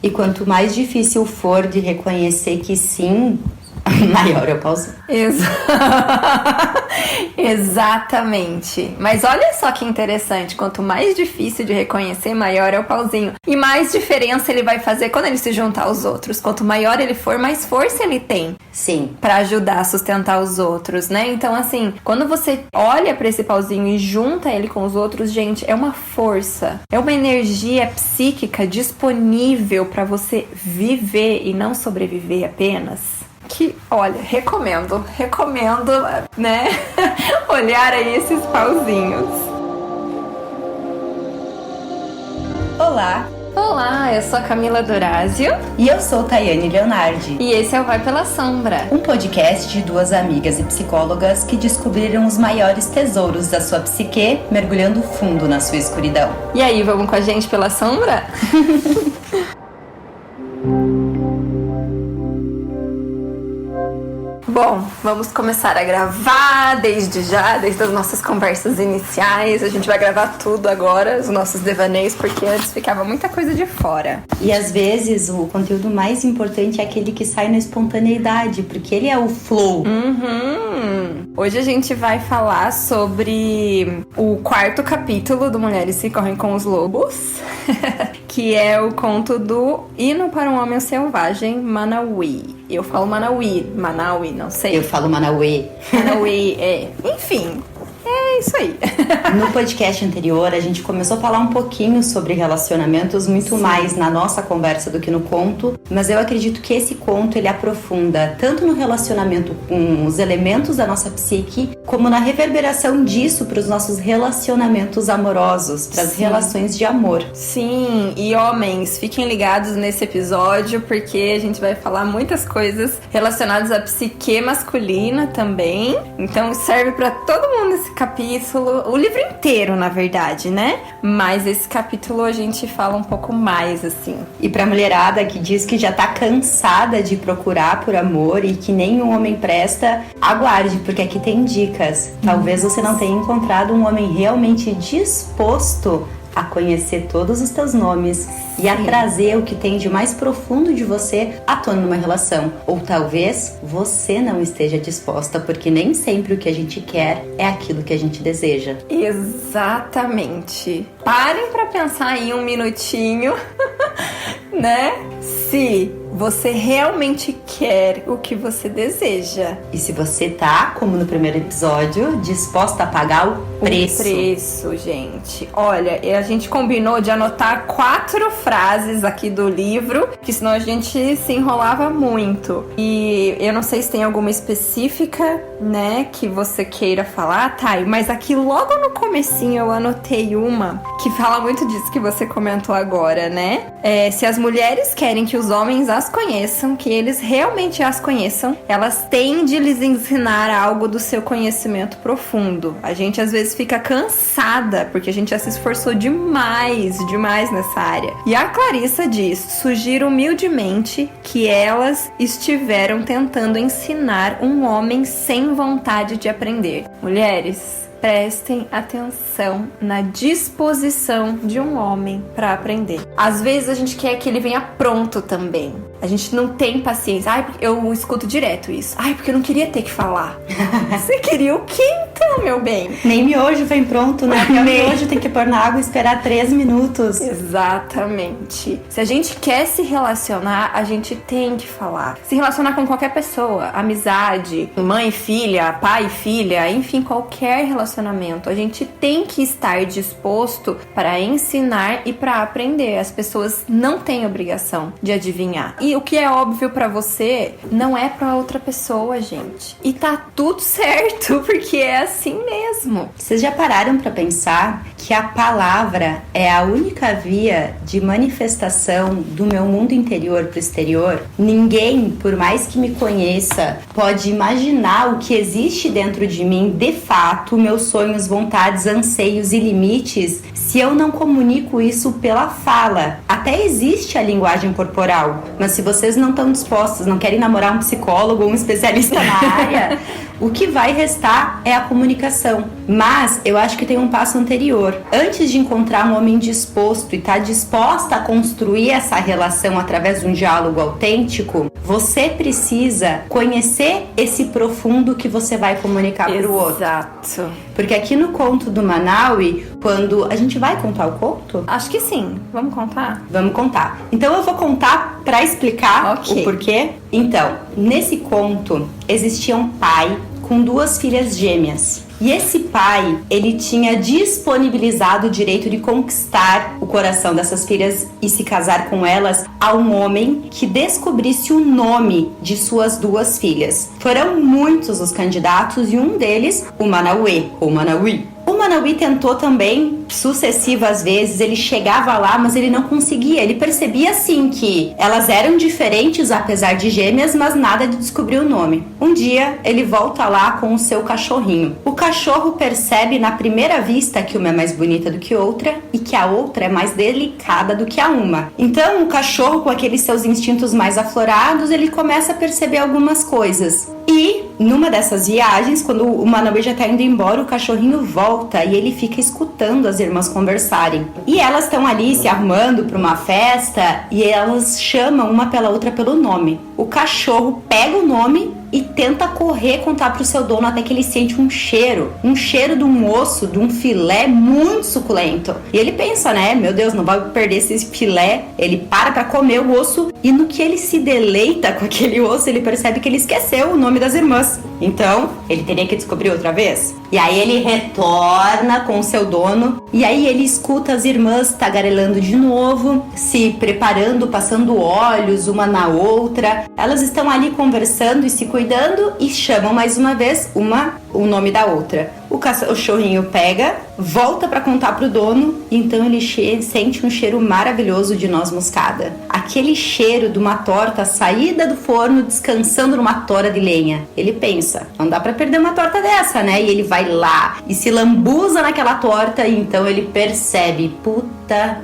E quanto mais difícil for de reconhecer que sim, maior é o pauzinho. Exatamente. Mas olha só que interessante. Quanto mais difícil de reconhecer, maior é o pauzinho. E mais diferença ele vai fazer quando ele se juntar aos outros. Quanto maior ele for, mais força ele tem. Sim. Pra ajudar a sustentar os outros, né? Então, assim, quando você olha pra esse pauzinho e junta ele com os outros, gente, é uma força. É uma energia psíquica disponível pra você viver e não sobreviver apenas. Que, olha, recomendo, né, olhar aí esses pauzinhos. Olá, eu sou a Camila Dorazio. e eu sou Tayane Leonardi. E esse é o Vai Pela Sombra. Um podcast de duas amigas e psicólogas que descobriram os maiores tesouros da sua psique, mergulhando fundo na sua escuridão. E aí, vamos com a gente pela sombra? Bom, vamos começar a gravar desde as nossas conversas iniciais. A gente vai gravar tudo agora, os nossos devaneios, porque antes ficava muita coisa de fora. E às vezes o conteúdo mais importante é aquele que sai na espontaneidade, porque ele é o flow. Hoje a gente vai falar sobre o quarto capítulo do Mulheres que Correm com os Lobos, que é o conto do Hino para um Homem Selvagem, Manauí. Eu falo Manaui, não sei. Eu falo Manauê. Manauí, enfim, é isso aí. No podcast anterior, a gente começou a falar um pouquinho sobre relacionamentos, muito mais na nossa conversa do que no conto, mas eu acredito que esse conto, ele aprofunda tanto no relacionamento com os elementos da nossa psique, como na reverberação disso para os nossos relacionamentos amorosos, para as relações de amor. Sim, e homens, fiquem ligados nesse episódio, porque a gente vai falar muitas coisas relacionadas à psique masculina também, então serve para todo mundo esse capítulo, o livro inteiro, na verdade, né? Mas esse capítulo a gente fala um pouco mais, assim. E pra mulherada que diz que já tá cansada de procurar por amor e que nenhum homem presta, aguarde, porque aqui tem dicas. Talvez você não tenha encontrado um homem realmente disposto a conhecer todos os teus nomes e a trazer o que tem de mais profundo de você à tona numa relação. Ou talvez você não esteja disposta, porque nem sempre o que a gente quer é aquilo que a gente deseja. Exatamente. Parem pra pensar aí um minutinho, né? Se você realmente quer o que você deseja. E se você tá, como no primeiro episódio, disposta a pagar o preço. O preço, gente. Olha, a gente combinou de anotar 4 frases aqui do livro, que senão a gente se enrolava muito. E eu não sei se tem alguma específica, né, que você queira falar, Thay, mas aqui logo no comecinho eu anotei uma que fala muito disso que você comentou agora, né? Se as mulheres querem que os homens as conheçam, que eles realmente as conheçam, elas têm de lhes ensinar algo do seu conhecimento profundo. A gente às vezes fica cansada, porque a gente já se esforçou demais nessa área. E a Clarissa diz: sugiro humildemente que elas estiveram tentando ensinar um homem sem vontade de aprender. Mulheres, prestem atenção na disposição de um homem para aprender. Às vezes a gente quer que ele venha pronto também. A gente não tem paciência. Ai, eu escuto direto isso. Ai, porque eu não queria ter que falar. Você queria o quê então, meu bem? Nem miojo vem pronto, né? Porque o miojo tem que pôr na água e esperar 3 minutos. Exatamente. Se a gente quer se relacionar, a gente tem que falar. Se relacionar com qualquer pessoa. Amizade, mãe e filha, pai e filha, enfim, qualquer relacionamento. A gente tem que estar disposto para ensinar e para aprender. As pessoas não têm obrigação de adivinhar. E o que é óbvio pra você não é pra outra pessoa, gente. E tá tudo certo, porque é assim mesmo. Vocês já pararam pra pensar que a palavra é a única via de manifestação do meu mundo interior pro exterior? Ninguém, por mais que me conheça, pode imaginar o que existe dentro de mim, de fato, meus sonhos, vontades, anseios e limites, se eu não comunico isso pela fala. Até existe a linguagem corporal, mas se vocês não estão dispostos, não querem namorar um psicólogo ou um especialista na área, o que vai restar é a comunicação. Mas eu acho que tem um passo anterior, amor. Antes de encontrar um homem disposto e estar disposta a construir essa relação através de um diálogo autêntico, você precisa conhecer esse profundo que você vai comunicar para o outro. Exato. Porque aqui no conto do Manaue, quando... A gente vai contar o conto? Acho que sim. Vamos contar? Vamos contar. Então eu vou contar para explicar o porquê. Então, nesse conto, existia um pai com 2 filhas gêmeas. E esse pai, ele tinha disponibilizado o direito de conquistar o coração dessas filhas e se casar com elas a um homem que descobrisse o nome de suas 2 filhas. Foram muitos os candidatos e um deles, o Manaue, ou Manaui. O Manaui tentou também, sucessivas vezes, ele chegava lá, mas ele não conseguia. Ele percebia, assim, que elas eram diferentes, apesar de gêmeas, mas nada de descobrir o nome. Um dia, ele volta lá com o seu cachorrinho. O cachorro percebe, na primeira vista, que uma é mais bonita do que outra e que a outra é mais delicada do que a uma. Então, o cachorro, com aqueles seus instintos mais aflorados, ele começa a perceber algumas coisas. E, numa dessas viagens, quando o Manaui já tá indo embora, o cachorrinho volta e ele fica escutando as irmãs conversarem. E elas estão ali se arrumando para uma festa e elas chamam uma pela outra pelo nome. O cachorro pega o nome e tenta correr contar pro seu dono até que ele sente um cheiro de um osso, de um filé muito suculento. E ele pensa, né, meu Deus, não vai perder esse filé. Ele para comer o osso e no que ele se deleita com aquele osso, ele percebe que ele esqueceu o nome das irmãs. Então, ele teria que descobrir outra vez. E aí ele retorna com o seu dono e aí ele escuta as irmãs tagarelando de novo, se preparando, passando olhos uma na outra. Elas estão ali conversando e se cuidando e chamam mais uma vez o nome da outra. O cachorrinho pega, volta para contar pro dono e então ele sente um cheiro maravilhoso de noz moscada. Aquele cheiro de uma torta saída do forno descansando numa tora de lenha. Ele pensa, não dá para perder uma torta dessa, né? E ele vai lá e se lambuza naquela torta e então ele percebe, puta,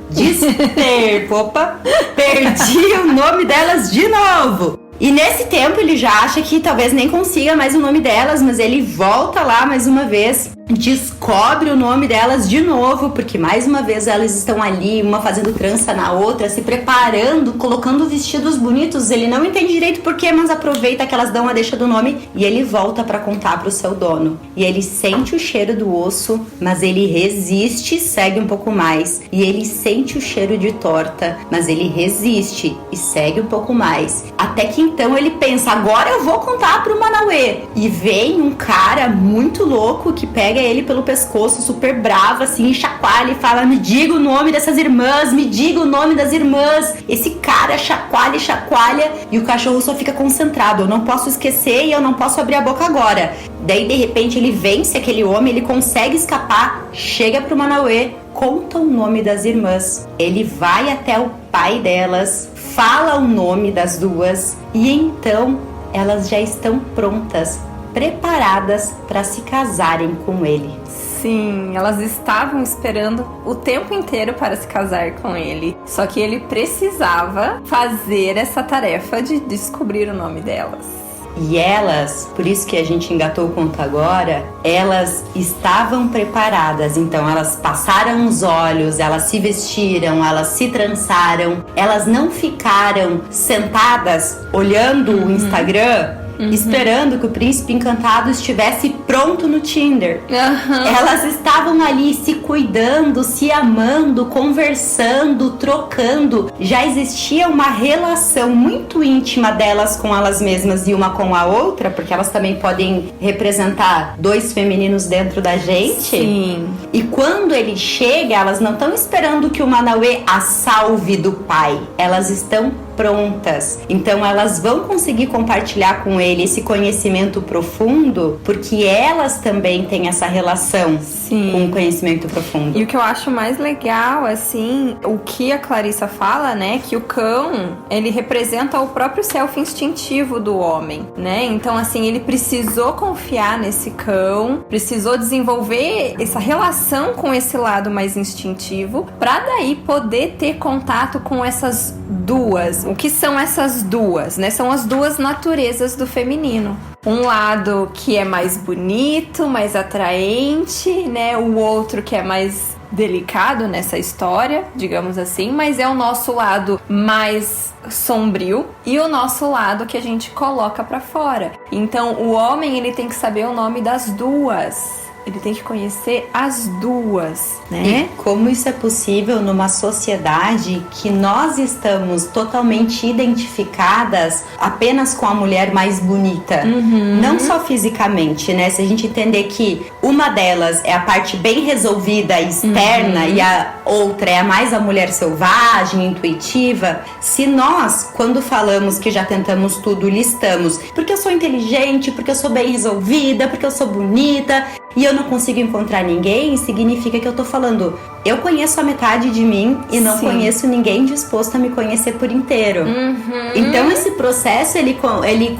opa, perdi o nome delas de novo. E nesse tempo ele já acha que talvez nem consiga mais o nome delas, mas ele volta lá mais uma vez, descobre o nome delas de novo, porque mais uma vez elas estão ali, uma fazendo trança na outra, se preparando, colocando vestidos bonitos. Ele não entende direito porquê, mas aproveita que elas dão a deixa do nome e ele volta para contar pro seu dono. E ele sente o cheiro do osso, mas ele resiste, segue um pouco mais. E ele sente o cheiro de torta, mas ele resiste e segue um pouco mais. Até que então ele pensa, agora eu vou contar pro Manaue. E vem um cara muito louco que pega ele pelo pescoço, super bravo, assim, e chacoalha e fala, me diga o nome dessas irmãs, me diga o nome das irmãs. Esse cara chacoalha e chacoalha e o cachorro só fica concentrado. Eu não posso esquecer e eu não posso abrir a boca agora. Daí, de repente, ele vence aquele homem, ele consegue escapar, chega pro Manaue, conta o nome das irmãs. Ele vai até o pai delas, fala o nome das 2 e então elas já estão prontas, preparadas para se casarem com ele. Sim, elas estavam esperando o tempo inteiro para se casar com ele. Só que ele precisava fazer essa tarefa de descobrir o nome delas. E elas, por isso que a gente engatou o conto agora, elas estavam preparadas. Então elas passaram os olhos, elas se vestiram, elas se trançaram. Elas não ficaram sentadas olhando o Instagram, esperando que o príncipe encantado estivesse pronto no Tinder. Elas estavam ali se cuidando, se amando, conversando, trocando. Já existia uma relação muito íntima delas com elas mesmas e uma com a outra, porque elas também podem representar 2 femininos dentro da gente. Sim. E quando ele chega, elas não estão esperando que o Manaue a salve do pai. Elas estão prontas. Então elas vão conseguir compartilhar com ele esse conhecimento profundo, porque elas também têm essa relação com o conhecimento profundo. E o que eu acho mais legal, assim, o que a Clarissa fala, né, que o cão, ele representa o próprio self instintivo do homem, né? Então, assim, ele precisou confiar nesse cão, precisou desenvolver essa relação com esse lado mais instintivo, pra daí poder ter contato com essas 2. O que são essas 2, né? São as 2 naturezas do feminino. Um lado que é mais bonito, mais atraente, né? O outro que é mais delicado nessa história, digamos assim, mas é o nosso lado mais sombrio e o nosso lado que a gente coloca pra fora. Então, o homem, ele tem que saber o nome das duas. Ele tem que conhecer as duas, né? E como isso é possível numa sociedade que nós estamos totalmente identificadas apenas com a mulher mais bonita? Não só fisicamente, né? Se a gente entender que uma delas é a parte bem resolvida, externa, e a outra é mais a mulher selvagem, intuitiva. Se nós, quando falamos que já tentamos tudo, listamos porque eu sou inteligente, porque eu sou bem resolvida, porque eu sou bonita, e eu não consigo encontrar ninguém, significa que eu tô falando, eu conheço a metade de mim e não conheço ninguém disposto a me conhecer por inteiro. Então esse processo, ele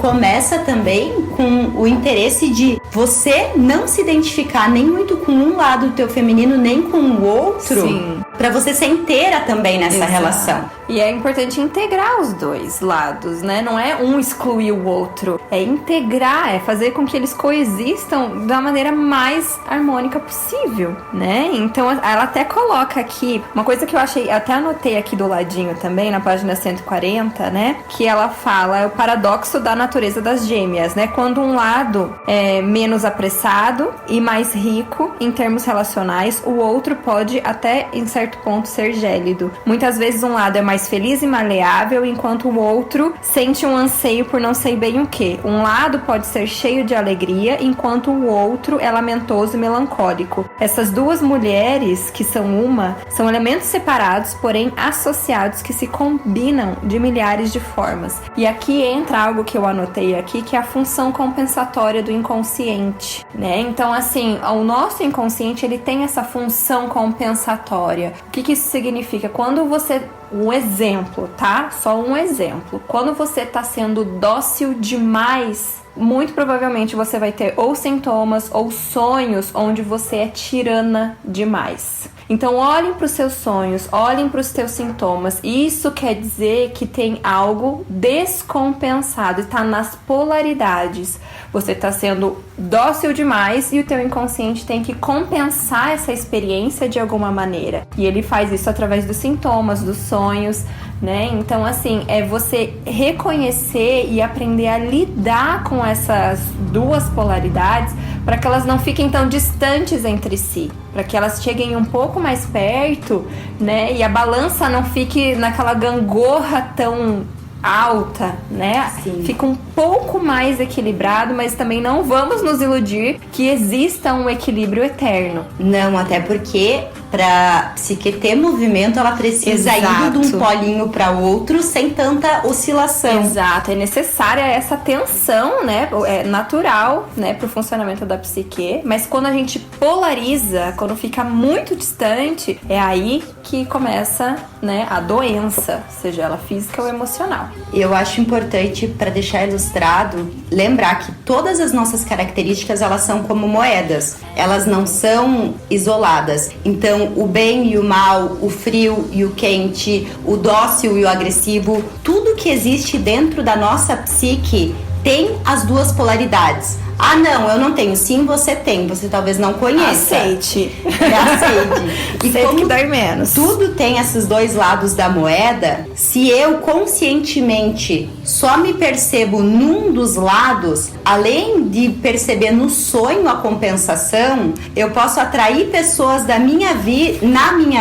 começa também com o interesse de você não se identificar nem muito com um lado do teu feminino, nem com o outro, pra você ser inteira também nessa relação. E é importante integrar os dois lados, né? Não é um excluir o outro, é integrar, é fazer com que eles coexistam da maneira mais harmônica possível, né? Então ela até coloca aqui, uma coisa que eu achei, até anotei aqui do ladinho também, na página 140, né? Que ela fala, é o paradoxo da natureza das gêmeas, né? Quando um lado é menos apressado e mais rico em termos relacionais, o outro pode até, em certo ponto, ser gélido. Muitas vezes um lado é mais feliz e maleável, enquanto o outro sente um anseio por não sei bem o que. Um lado pode ser cheio de alegria, enquanto o outro é lamentoso e melancólico. Essas duas mulheres, que são uma, são elementos separados, porém associados, que se combinam de milhares de formas. E aqui entra algo que eu anotei aqui, que é a função compensatória do inconsciente, né? Então, assim, o nosso inconsciente, ele tem essa função compensatória. O que isso significa? Quando você... Um exemplo, tá? Só um exemplo. Quando você tá sendo dócil demais, muito provavelmente você vai ter ou sintomas ou sonhos onde você é tirana demais. Então olhem para os seus sonhos, olhem para os teus sintomas. Isso quer dizer que tem algo descompensado, está nas polaridades. Você está sendo dócil demais e o teu inconsciente tem que compensar essa experiência de alguma maneira. E ele faz isso através dos sintomas, dos sonhos, né? Então, assim, é você reconhecer e aprender a lidar com essas duas polaridades para que elas não fiquem tão distantes entre si, para que elas cheguem um pouco mais perto, né? E a balança não fique naquela gangorra tão alta, né? Sim. Fica um pouco mais equilibrado, mas também não vamos nos iludir que exista um equilíbrio eterno. Não, até porque pra psique ter movimento, ela precisa ir de um polinho para outro sem tanta oscilação. Exato, é necessária essa tensão, né? É natural, né, pro funcionamento da psique, mas quando a gente polariza, quando fica muito distante, é aí que começa, né, a doença, seja ela física ou emocional. Eu acho importante, para deixar ilustrado, lembrar que todas as nossas características, elas são como moedas, elas não são isoladas. Então, o bem e o mal, o frio e o quente, o dócil e o agressivo, tudo que existe dentro da nossa psique tem as duas polaridades. Ah, não, eu não tenho. Sim, você tem. Você talvez não conheça. Aceite. Aceite. E Aceite como que dói menos. Tudo tem esses dois lados da moeda, se eu conscientemente só me percebo num dos lados, além de perceber no sonho a compensação, eu posso atrair pessoas na minha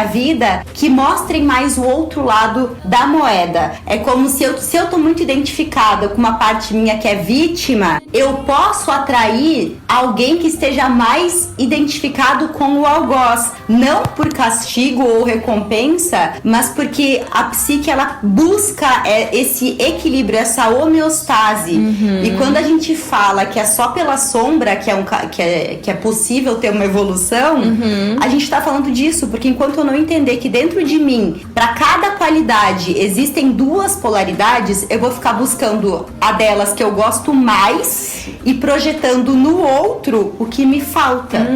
vida que mostrem mais o outro lado da moeda. É como se eu tô muito identificada com uma parte minha que é vítima, eu posso atrair alguém que esteja mais identificado com o algoz, não por castigo ou recompensa, mas porque a psique, ela busca esse equilíbrio, essa homeostase. E quando a gente fala que é só pela sombra que é possível ter uma evolução, a gente tá falando disso, porque enquanto eu não entender que dentro de mim, para cada qualidade, existem duas polaridades, eu vou ficar buscando a delas que eu gosto mais e projetando projetando no outro o que me falta.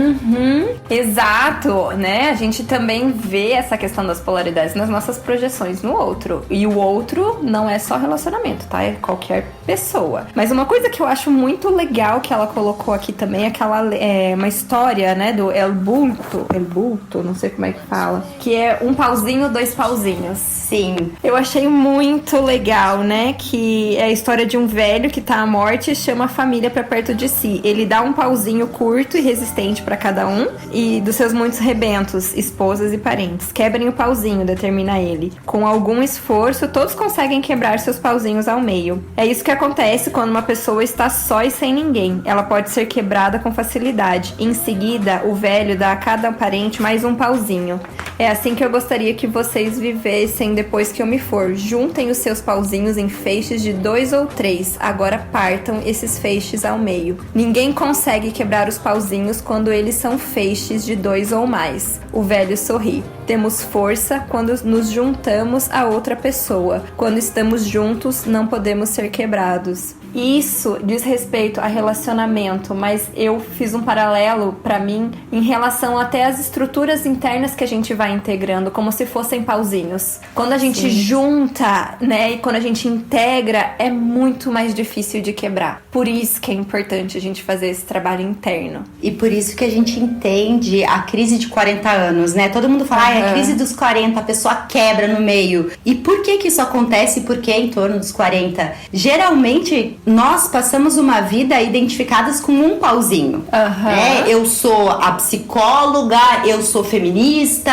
Exato, né? A gente também vê essa questão das polaridades nas nossas projeções no outro. E o outro não é só relacionamento, tá? É qualquer pessoa. Mas uma coisa que eu acho muito legal que ela colocou aqui também é uma história, né? Do El Bulto, não sei como é que fala. Que é um pauzinho, dois pauzinhos. Sim. Eu achei muito legal, né? Que é a história de um velho que tá à morte e chama a família pra perto de si. Ele dá um pauzinho curto e resistente pra cada um. E dos seus muitos rebentos, esposas e parentes. Quebrem o pauzinho, determina ele. Com algum esforço, todos conseguem quebrar seus pauzinhos ao meio. É isso que acontece quando uma pessoa está só e sem ninguém. Ela pode ser quebrada com facilidade. Em seguida, o velho dá a cada parente mais um pauzinho. É assim que eu gostaria que vocês vivessem depois que eu me for. Juntem os seus pauzinhos em feixes de 2 ou 3. Agora partam esses feixes ao meio. Ninguém consegue quebrar os pauzinhos quando eles são feixes de 2 ou mais. O velho sorri. Temos força quando nos juntamos a outra pessoa. Quando estamos juntos, não podemos ser quebrados. Isso diz respeito a relacionamento, mas eu fiz um paralelo pra mim em relação até às estruturas internas que a gente vai integrando, como se fossem pauzinhos. Quando a gente junta, né, e quando a gente integra, é muito mais difícil de quebrar. Por isso que é importante a gente fazer esse trabalho interno. E por isso que a gente entende a crise de 40 anos, né? Todo mundo fala, a crise dos 40, a pessoa quebra no meio. E por que isso acontece? Porque em torno dos 40? Geralmente, nós passamos uma vida identificadas com um pauzinho. Né? Eu sou a psicóloga, eu sou feminista,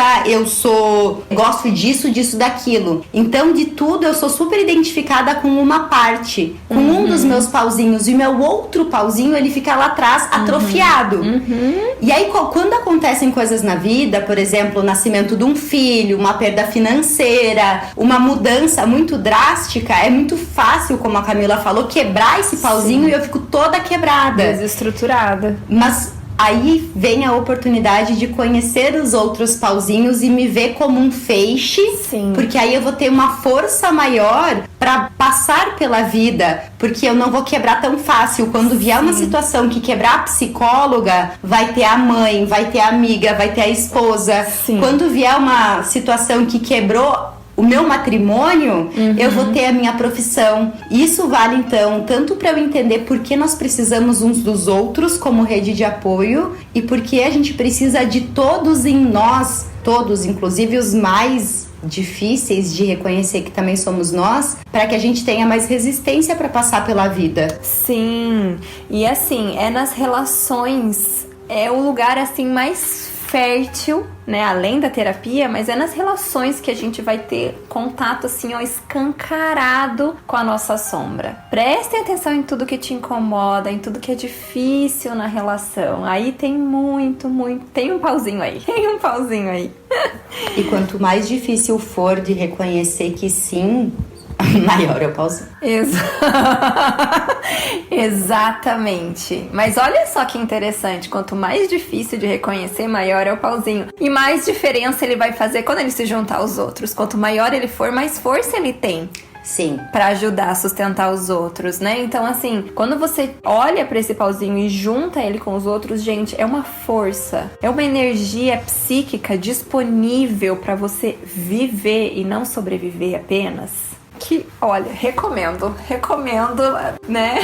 gosto disso, daquilo. Então, de tudo, eu sou super identificada com uma parte, com um dos meus pauzinhos. E o meu outro pauzinho, ele fica lá atrás, atrofiado. E aí, quando acontecem coisas na vida, por exemplo, o nascimento de um filho, uma perda financeira, uma mudança muito drástica, é muito fácil, como a Camila falou, quebrar esse pauzinho e eu fico toda quebrada. Desestruturada. Mas aí vem a oportunidade de conhecer os outros pauzinhos e me ver como um feixe. Sim. Porque aí eu vou ter uma força maior para passar pela vida, porque eu não vou quebrar tão fácil. Quando vier uma situação que quebrar a psicóloga, vai ter a mãe, vai ter a amiga, vai ter a esposa. Sim. Quando vier uma situação que quebrou o meu matrimônio, eu vou ter a minha profissão. Isso vale, então, tanto para eu entender por que nós precisamos uns dos outros como rede de apoio e por que a gente precisa de todos em nós, todos, inclusive os mais difíceis de reconhecer que também somos nós, para que a gente tenha mais resistência para passar pela vida. Sim, e assim, é nas relações, é o lugar assim mais fértil, né, além da terapia, mas é nas relações que a gente vai ter contato assim, ó, escancarado com a nossa sombra. Prestem atenção em tudo que te incomoda, em tudo que é difícil na relação. Aí tem tem um pauzinho aí. E quanto mais difícil for de reconhecer que sim, maior é o pauzinho. Exatamente. Mas olha só que interessante. Quanto mais difícil de reconhecer, maior é o pauzinho. E mais diferença ele vai fazer quando ele se juntar aos outros. Quanto maior ele for, mais força ele tem. Sim. Pra ajudar a sustentar os outros, né? Então, assim, quando você olha pra esse pauzinho e junta ele com os outros, gente, é uma força, é uma energia psíquica disponível pra você viver e não sobreviver apenas. Que, olha, recomendo, né?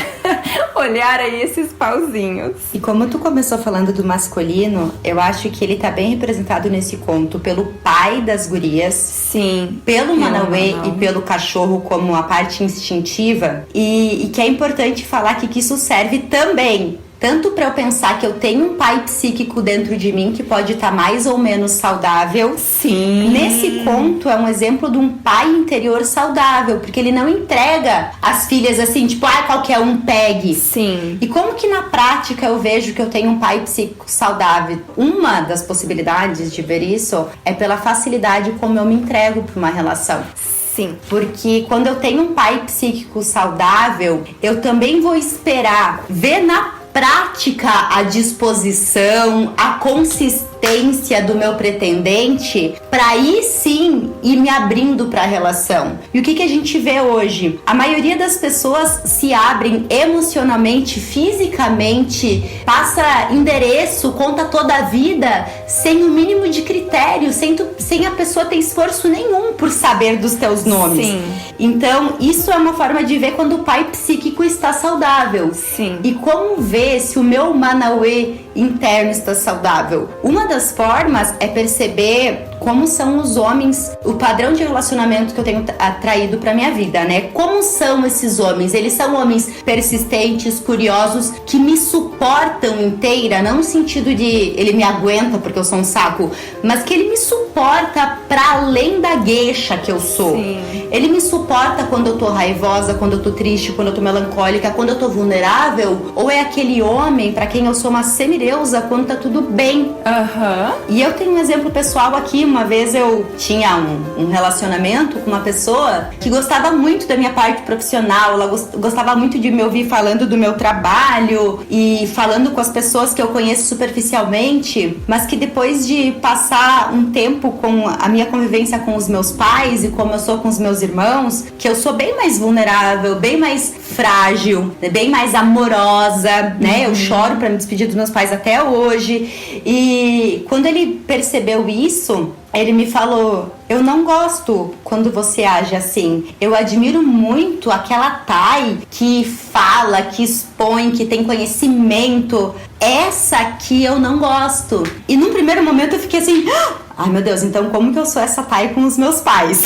Olhar aí esses pauzinhos. E como tu começou falando do masculino, eu acho que ele tá bem representado nesse conto pelo pai das gurias. Sim. Pelo Manauê e pelo cachorro como a parte instintiva. E que é importante falar aqui que isso serve também tanto para eu pensar que eu tenho um pai psíquico dentro de mim que pode estar mais ou menos saudável. Sim. Nesse conto é um exemplo de um pai interior saudável, porque ele não entrega as filhas assim, tipo, qualquer um pegue. Sim. E como que na prática eu vejo que eu tenho um pai psíquico saudável? Uma das possibilidades de ver isso é pela facilidade como eu me entrego para uma relação. Sim. Porque quando eu tenho um pai psíquico saudável, eu também vou esperar ver na prática a disposição, a consistência potência do meu pretendente para aí sim ir me abrindo para a relação. E o que a gente vê hoje? A maioria das pessoas se abrem emocionalmente, fisicamente, passa endereço, conta toda a vida sem o mínimo de critério, sem a pessoa ter esforço nenhum por saber dos teus nomes. Sim. Então, isso é uma forma de ver quando o pai psíquico está saudável. Sim. E como ver se o meu Manauê interno está saudável? Uma das formas é perceber como são os homens, o padrão de relacionamento que eu tenho atraído para minha vida, né? Como são esses homens? Eles são homens persistentes, curiosos, que me suportam inteira, não no sentido de ele me aguenta porque eu sou um saco, mas que ele me suporta para além da gueixa que eu sou. Sim. Ele me suporta quando eu tô raivosa, quando eu tô triste, quando eu tô melancólica, quando eu tô vulnerável, ou é aquele homem para quem eu sou uma semideusa quando tá tudo bem. E eu tenho um exemplo pessoal aqui. Uma vez eu tinha um relacionamento com uma pessoa que gostava muito da minha parte profissional, ela gostava muito de me ouvir falando do meu trabalho e falando com as pessoas que eu conheço superficialmente, mas que depois de passar um tempo com a minha convivência com os meus pais e como eu sou com os meus irmãos, que eu sou bem mais vulnerável, bem mais frágil, bem mais amorosa, né? Eu choro pra me despedir dos meus pais até hoje. E quando ele percebeu isso, ele me falou: eu não gosto quando você age assim. Eu admiro muito aquela Thay que fala, que expõe, que tem conhecimento. Essa aqui eu não gosto. E num primeiro momento eu fiquei assim: ai meu Deus, então como que eu sou essa Thay com os meus pais?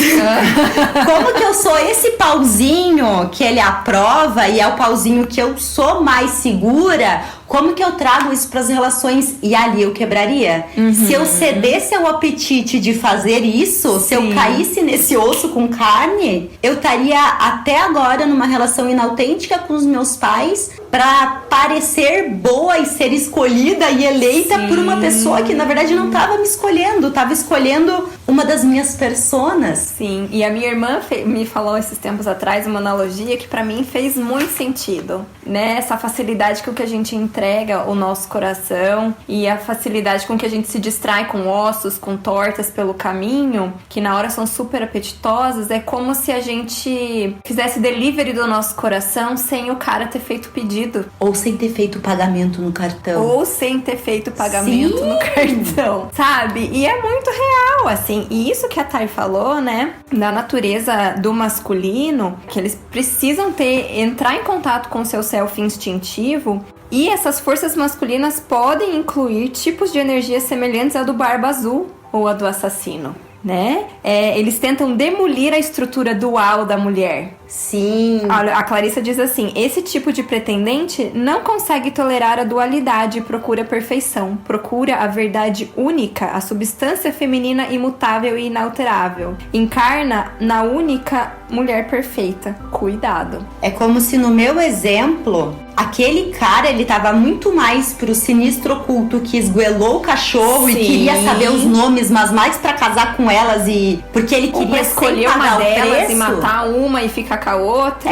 Como que eu sou esse pauzinho que ele aprova e é o pauzinho que eu sou mais segura? Como que eu trago isso para as relações? E ali eu quebraria. Se eu cedesse ao apetite de fazer isso, se eu caísse nesse osso com carne, eu estaria até agora numa relação inautêntica com os meus pais para parecer boa e ser escolhida e eleita por uma pessoa que na verdade não estava me escolhendo, estava escolhendo uma das minhas personas. Sim, e a minha irmã me falou esses tempos atrás uma analogia que para mim fez muito sentido, né? Essa facilidade com que a gente entrega o nosso coração e a facilidade com que a gente se distrai com ossos, com tortas pelo caminho, que na hora são super apetitosas, é como se a gente fizesse delivery do nosso coração sem o cara ter feito pedido. Ou sem ter feito pagamento no cartão. Ou sem ter feito pagamento no cartão, sabe? E é muito real, assim. E isso que a Thay falou, né? Da natureza do masculino, que eles precisam entrar em contato com o seu self instintivo. E essas forças masculinas podem incluir tipos de energia semelhantes à do Barba Azul ou a do assassino, né? Eles tentam demolir a estrutura dual da mulher. Sim. A Clarissa diz assim: esse tipo de pretendente não consegue tolerar a dualidade e procura a perfeição. Procura a verdade única, a substância feminina imutável e inalterável. Encarna na única mulher perfeita. Cuidado. É como se no meu exemplo, aquele cara, ele tava muito mais pro sinistro oculto que esguelou o cachorro e queria saber os nomes, mas mais pra casar com elas e porque ele queria escolher uma delas e matar uma e ficar com a outra.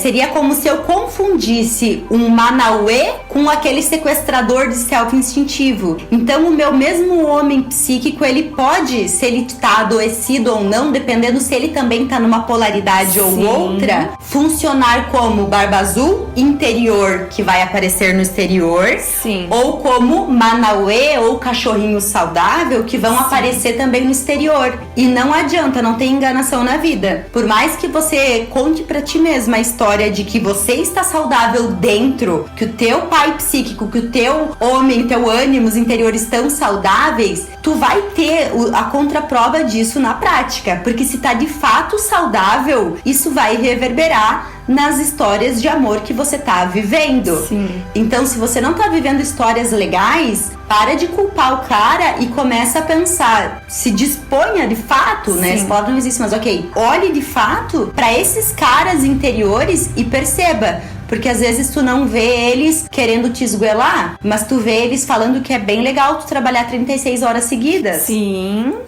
Seria como se eu confundisse um Manauê com aquele sequestrador de self instintivo. Então o meu mesmo homem psíquico, ele pode, se ele tá adoecido ou não, dependendo se ele também tá numa polaridade ou outra, funcionar como Barba Azul interior que vai aparecer no exterior, ou como Manauê ou cachorrinho saudável que vão aparecer também no exterior. E não adianta, não tem enganação na vida. Por mais que você conte pra ti mesma a história de que você está saudável dentro, que o teu pai psíquico, que o teu homem, teu ânimos interiores estão saudáveis, tu vai ter a contraprova disso na prática, porque se tá de fato saudável, isso vai reverberar nas histórias de amor que você tá vivendo. Então, se você não tá vivendo histórias legais, para de culpar o cara e começa a pensar, se disponha de fato, né? Essa palavra não existe, mas ok, olhe de fato para esses caras interiores e perceba. Porque às vezes tu não vê eles querendo te esguelar, mas tu vê eles falando que é bem legal tu trabalhar 36 horas seguidas.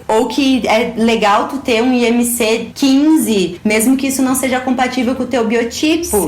Ou que é legal tu ter um IMC 15, mesmo que isso não seja compatível com o teu biotipo.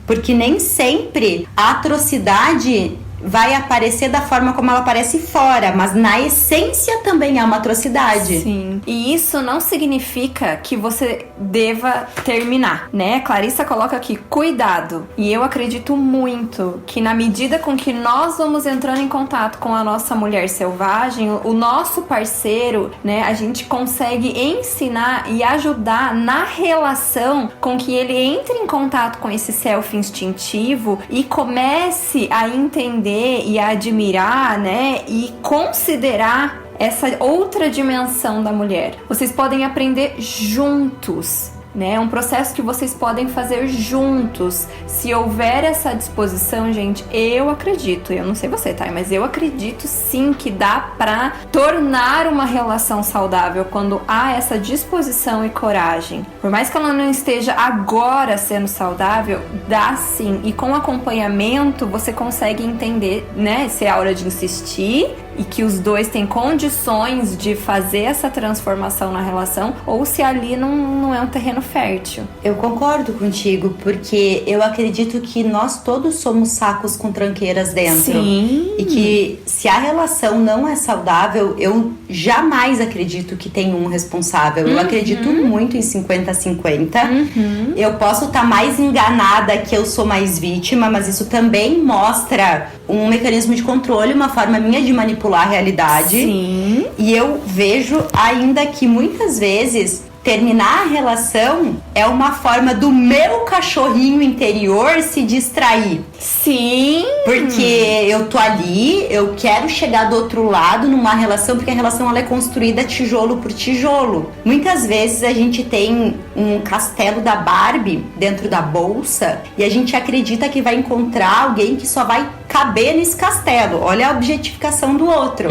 Porque nem sempre a atrocidade vai aparecer da forma como ela aparece fora, mas na essência também é uma atrocidade. Sim. E isso não significa que você deva terminar, né? Clarissa coloca aqui, cuidado. E eu acredito muito que na medida com que nós vamos entrando em contato com a nossa mulher selvagem, o nosso parceiro, né, a gente consegue ensinar e ajudar na relação com que ele entre em contato com esse self instintivo e comece a entender e a admirar, né, e considerar essa outra dimensão da mulher. Vocês podem aprender juntos, né? É um processo que vocês podem fazer juntos. Se houver essa disposição, gente, eu acredito, eu não sei você, tá? Mas eu acredito sim que dá pra tornar uma relação saudável quando há essa disposição e coragem. Por mais que ela não esteja agora sendo saudável, dá sim. E com acompanhamento você consegue entender, né? Se é a hora de insistir e que os dois têm condições de fazer essa transformação na relação, ou se ali não é um terreno fértil. Eu concordo contigo, porque eu acredito que nós todos somos sacos com tranqueiras dentro. Sim. E que se a relação não é saudável, eu jamais acredito que tem um responsável. Eu acredito muito em 50-50. Eu posso estar mais enganada que eu sou mais vítima, mas isso também mostra um mecanismo de controle, uma forma minha de manipular a realidade. Sim. E eu vejo ainda que muitas vezes terminar a relação é uma forma do meu cachorrinho interior se distrair. Sim. Porque eu tô ali, eu quero chegar do outro lado numa relação, porque a relação ela é construída tijolo por tijolo. Muitas vezes a gente tem um castelo da Barbie dentro da bolsa e a gente acredita que vai encontrar alguém que só vai caber nesse castelo. Olha a objetificação do outro.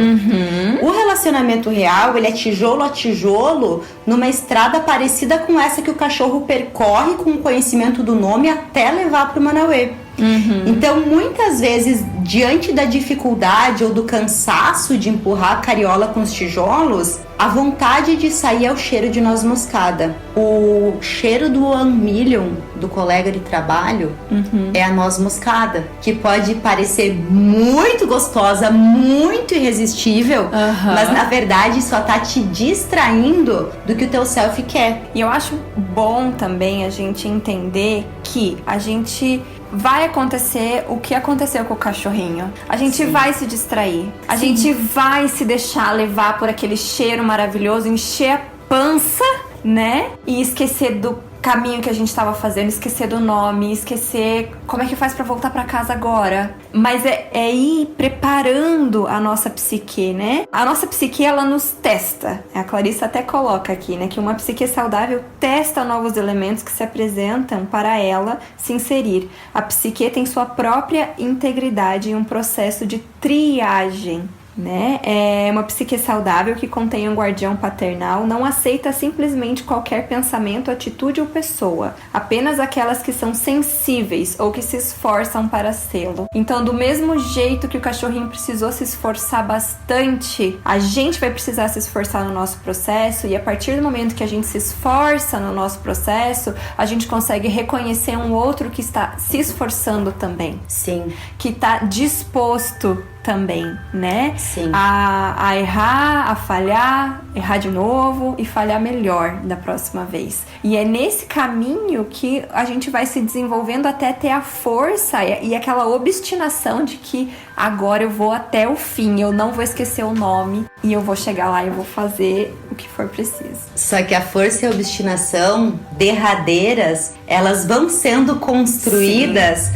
O relacionamento real, ele é tijolo a tijolo numa estrada parecida com essa que o cachorro percorre com o conhecimento do nome até levar pro Manauê. Então, muitas vezes, diante da dificuldade ou do cansaço de empurrar a cariola com os tijolos, a vontade de sair é o cheiro de noz moscada. O cheiro do One Million, do colega de trabalho, é a noz moscada, que pode parecer muito gostosa, muito irresistível, mas na verdade só tá te distraindo do que o teu self quer. E eu acho bom também a gente entender que a gente vai acontecer o que aconteceu com o cachorrinho. A gente vai se distrair. A gente vai se deixar levar por aquele cheiro maravilhoso, encher a pança, né? E esquecer do caminho que a gente estava fazendo, esquecer do nome, esquecer como é que faz pra voltar pra casa agora. Mas é ir preparando a nossa psique, né? A nossa psique, ela nos testa. A Clarissa até coloca aqui, né? Que uma psique saudável testa novos elementos que se apresentam para ela se inserir. A psique tem sua própria integridade em um processo de triagem, né? É uma psique saudável que contém um guardião paternal, não aceita simplesmente qualquer pensamento, atitude ou pessoa, apenas aquelas que são sensíveis ou que se esforçam para sê-lo. Então, do mesmo jeito que o cachorrinho precisou se esforçar bastante, a gente vai precisar se esforçar no nosso processo, e a partir do momento que a gente se esforça no nosso processo, a gente consegue reconhecer um outro que está se esforçando também. Sim. Que está disposto também, né? Sim. A errar, a falhar, errar de novo e falhar melhor da próxima vez. E é nesse caminho que a gente vai se desenvolvendo até ter a força e aquela obstinação de que agora eu vou até o fim, eu não vou esquecer o nome e eu vou chegar lá e eu vou fazer o que for preciso. Só que a força e a obstinação derradeiras, elas vão sendo construídas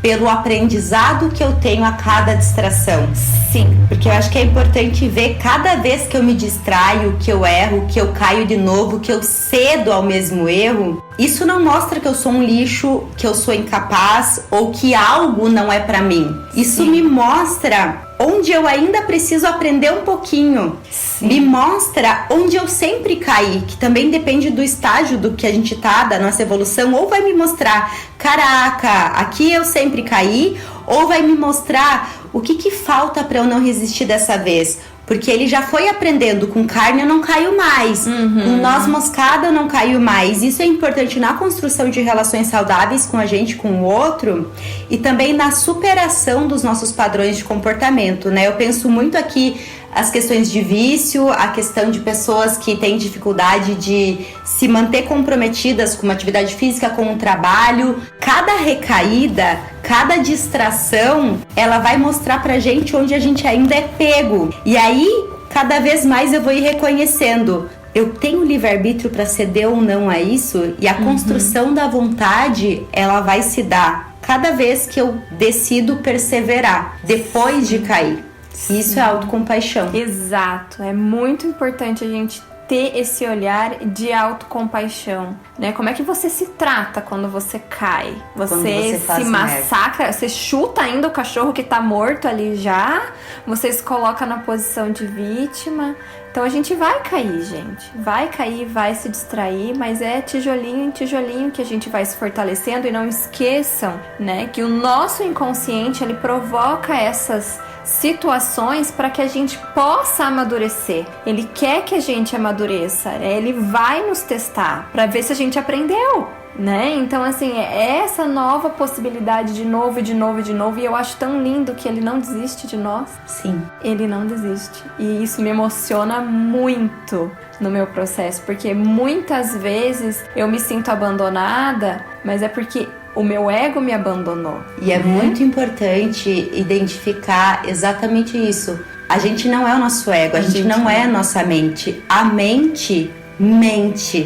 pelo aprendizado que eu tenho a cada distração. Sim. Porque eu acho que é importante ver cada vez que eu me distraio, que eu erro, que eu caio de novo, que eu cedo ao mesmo erro. Isso não mostra que eu sou um lixo, que eu sou incapaz ou que algo não é pra mim. Isso me mostra onde eu ainda preciso aprender um pouquinho. Me mostra onde eu sempre caí, que também depende do estágio do que a gente tá, da nossa evolução. Ou vai me mostrar, caraca, aqui eu sempre caí, ou vai me mostrar o que falta para eu não resistir dessa vez. Porque ele já foi aprendendo, com carne eu não caio mais, com noz moscada eu não caio mais. Isso é importante na construção de relações saudáveis com a gente, com o outro, e também na superação dos nossos padrões de comportamento, né? Eu penso muito aqui as questões de vício, a questão de pessoas que têm dificuldade de se manter comprometidas com uma atividade física, com um trabalho. Cada recaída, cada distração, ela vai mostrar pra gente onde a gente ainda é pego. E aí, cada vez mais eu vou ir reconhecendo. Eu tenho livre-arbítrio para ceder ou não a isso, e a construção da vontade, ela vai se dar cada vez que eu decido perseverar, depois de cair. Isso é autocompaixão. Exato, é muito importante a gente ter esse olhar de autocompaixão, né? Como é que você se trata quando você cai? Você se massacra, você chuta ainda o cachorro que tá morto ali já, você se coloca na posição de vítima. Então a gente vai cair, gente. Vai cair, vai se distrair, mas é tijolinho em tijolinho que a gente vai se fortalecendo. E não esqueçam, né, que o nosso inconsciente, ele provoca essas situações para que a gente possa amadurecer. Ele quer que a gente amadureça, ele vai nos testar para ver se a gente aprendeu, né? Então, assim, é essa nova possibilidade de novo, e eu acho tão lindo que ele não desiste de nós. Sim. Ele não desiste. E isso me emociona muito no meu processo, porque muitas vezes eu me sinto abandonada, mas é porque o meu ego me abandonou. E é muito importante identificar exatamente isso. A gente não é o nosso ego, a gente não é a nossa mente. A mente mente.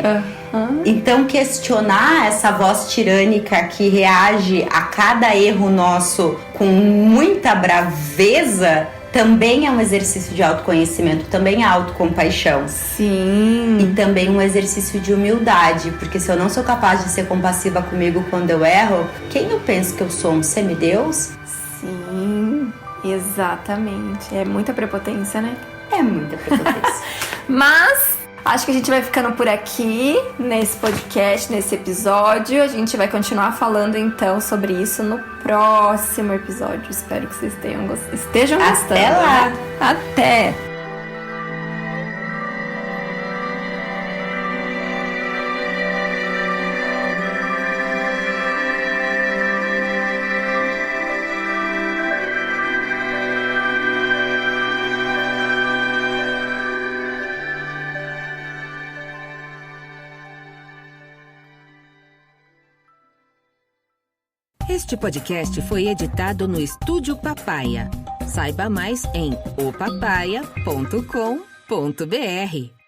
Então, questionar essa voz tirânica que reage a cada erro nosso com muita braveza também é um exercício de autoconhecimento, também é autocompaixão. Sim. E também um exercício de humildade, porque se eu não sou capaz de ser compassiva comigo quando eu erro, quem eu penso que eu sou? Um semideus? Sim, exatamente. É muita prepotência, né? É muita prepotência. Mas acho que a gente vai ficando por aqui nesse podcast, nesse episódio. A gente vai continuar falando então sobre isso no próximo episódio. Espero que vocês estejam gostando. Até lá! Né? Até! Este podcast foi editado no Estúdio Papaya. Saiba mais em opapaya.com.br.